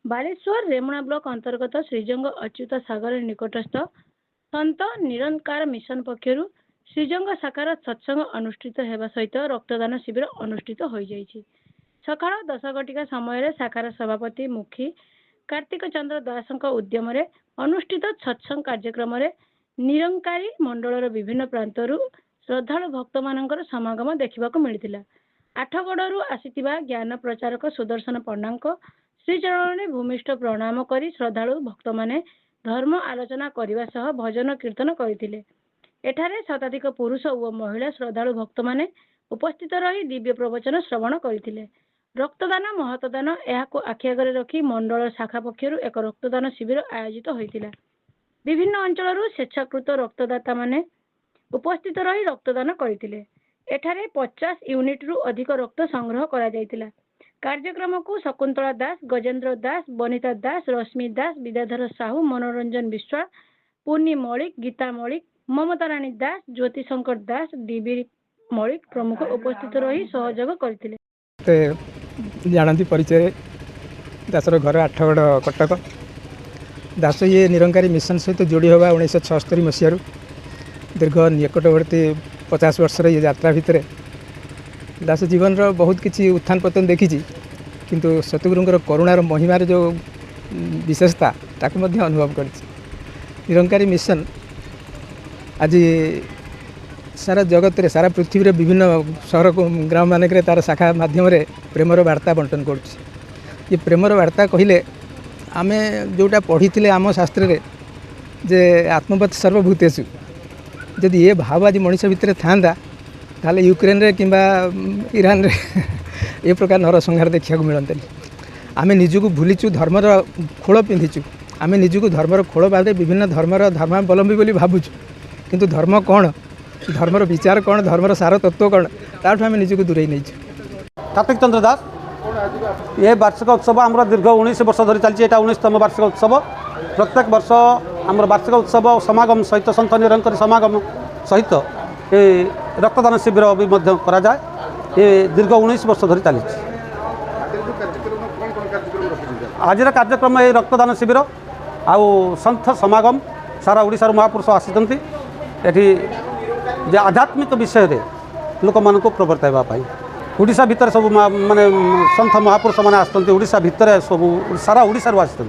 Balasore Remuna block ଅନ୍ତର୍ଗତ ଶ୍ରୀଜଙ୍ଗ ଅଚ୍ୟୁତ ସାଗର ନିକଟସ୍ଥ ସନ୍ଥ Nirankar mission ପକ୍ଷରୁ ଶ୍ରୀଜଙ୍ଗ ଶାଖାର ସତ୍ସଙ୍ଗ ଅନୁଷ୍ଠିତ ହେବା ସହିତ ରକ୍ତଦାନ ଶିବିର ଅନୁଷ୍ଠିତ ହୋଇଯାଇଛି। ସକାଳ 10 ଘଟିକା ସମୟରେ ଶାଖାର ସଭାପତି ମୁଖୀ କାର୍ତ୍ତିକ ଚନ୍ଦ୍ର ଦାସଙ୍କ ଉଦ୍ୟମରେ ଅନୁଷ୍ଠିତ ସତ୍ସଙ୍ଗ କାର୍ଯ୍ୟକ୍ରମରେ ନିରଙ୍କାରୀ ମଣ୍ଡଳର ବିଭିନ୍ନ ପ୍ରାନ୍ତରୁ ଶ୍ରଦ୍ଧାଳୁ ଭକ୍ତମାନଙ୍କର ସମାଗମ ଦେଖିବାକୁ ମିଳିଥିଲା। ଆଠଗଡ଼ରୁ ଆସିଥିବା ଜ୍ଞାନ ପ୍ରଚାରକ ସୁଦର୍ଶନ ପଣ୍ଡାଙ୍କ ଶ୍ରୀଚରଣରେ ଭୂମିଷ୍ଠ ପ୍ରଣାମ କରି ଶ୍ରଦ୍ଧାଳୁ ଭକ୍ତମାନେ ଧର୍ମ ଆଲୋଚନା କରିବା ସହ ଭଜନ କୀର୍ତ୍ତନ କରିଥିଲେ। ଏଠାରେ ଶତାଧିକ ପୁରୁଷ ଓ ମହିଳା ଶ୍ରଦ୍ଧାଳୁ ଭକ୍ତମାନେ ଉପସ୍ଥିତ ରହି ଦିବ୍ୟ ପ୍ରବଚନ ଶ୍ରବଣ କରିଥିଲେ। ରକ୍ତଦାନ ମହତଦାନ ଏହାକୁ ଆଖି ଆଗରେ ରଖି ମଣ୍ଡଳ ଶାଖା ପକ୍ଷରୁ ଏକ ରକ୍ତଦାନ ଶିବିର ଆୟୋଜିତ ହୋଇଥିଲା। ବିଭିନ୍ନ ଅଞ୍ଚଳରୁ ସ୍ୱେଚ୍ଛାକୃତ ରକ୍ତଦାତାମାନେ ଉପସ୍ଥିତ ରହି ରକ୍ତଦାନ କରିଥିଲେ। ଏଠାରେ 50 ୟୁନିଟ୍ରୁ ଅଧିକ ରକ୍ତ ସଂଗ୍ରହ କରାଯାଇଥିଲା। କାର୍ଯ୍ୟକ୍ରମକୁ ଶକୁନ୍ତଳା ଦାସ, ଗଜେନ୍ଦ୍ର ଦାସ, ବନିତା ଦାସ, ରଶ୍ମି ଦାସ, ବିଦ୍ୟାଧର ସାହୁ, ମନୋରଞ୍ଜନ ବିଶ୍ୱାଳ, ପୂର୍ଣ୍ଣି ମଳିକ, ଗୀତା ମଳିକ, ମମତା ରାଣୀ ଦାସ, ଜ୍ୟୋତି ଶଙ୍କର ଦାସ, ଡିବି ମଳିକ ପ୍ରମୁଖ ଉପସ୍ଥିତ ରହି ସହଯୋଗ କରିଥିଲେ। ଜାଣନ୍ତି ପରିଚୟ ଦାସର ଘର ଆଠଗଡ଼ କଟକ। ଦାସ ଇଏ ନିରଙ୍କାରୀ ମିଶନ ସହିତ ଯୋଡ଼ି ହେବା 1976 ମସିହାରୁ ଦୀର୍ଘ ନିକଟବର୍ତ୍ତୀ 50 ବର୍ଷର ଏ ଯାତ୍ରା ଭିତରେ ଦାସ ଜୀବନର ବହୁତ କିଛି ଉତ୍ଥାନ ପତନ ଦେଖିଛି, କିନ୍ତୁ ସତଗୁରୁଙ୍କର କରୁଣାର ମହିମାର ଯେଉଁ ବିଶେଷତା ତାକୁ ମଧ୍ୟ ଅନୁଭବ କରିଛି। ନିରଙ୍କାରୀ ମିଶନ ଆଜି सारा जगत रे सारा पृथ्वी रे विभिन्न सहर ग्राम मानक तार शाखा माध्यम प्रेमर वार्ता बंटन कर प्रेमर वार्ता कहले आमे जोटा पढ़ी आम शास्त्र रे जे आत्मवत् सर्वभूतेषु जदि ये भाव आज मनीष भितर था ताले यूक्रेन रे किंबा ईरान रे ये प्रकार नरसंहार देखा मिलते। आम निजक भूलीचु धर्मर खोल पिंधिचु, आम निजक धर्मर खोल बादे विभिन्न धर्मर धर्मावलंबी बोली भावुचु, किंतु धर्म कौन, धर्मर विचार कौन, धर्मर सार तत्व कौन, ताठू आम निजक दूरे नहीं। कार्तिक चंद्र दास ये वार्षिक उत्सव आम दीर्घ 19 वर्ष धरी चलती। 19तम वार्षिक उत्सव। प्रत्येक वर्ष आम वार्षिक उत्सव समागम सहित सन्थ निरंकारी समागम सहित ये रक्तदान शिविर भी करा जाए। ये दीर्घ 19 वर्ष धरी चली। आज कार्यक्रम ये रक्तदान शिविर आउ सन्थ समागम सारा ओडिशार महापुरुष आसी आध्यात्मिक विषय रे लोक मान प्रवर्ताइवाई ओडिशा भितर सब माने सन्थ महापुरुष मैंने आसते। ओडिशा भितर सब सारा ओडिशा आसते।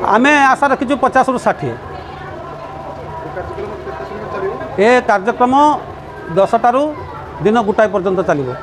आम आशा रखीचु 50 ରୁ 60। ये कार्यक्रम 10 टारू दिन 2 पर्यंत चलो।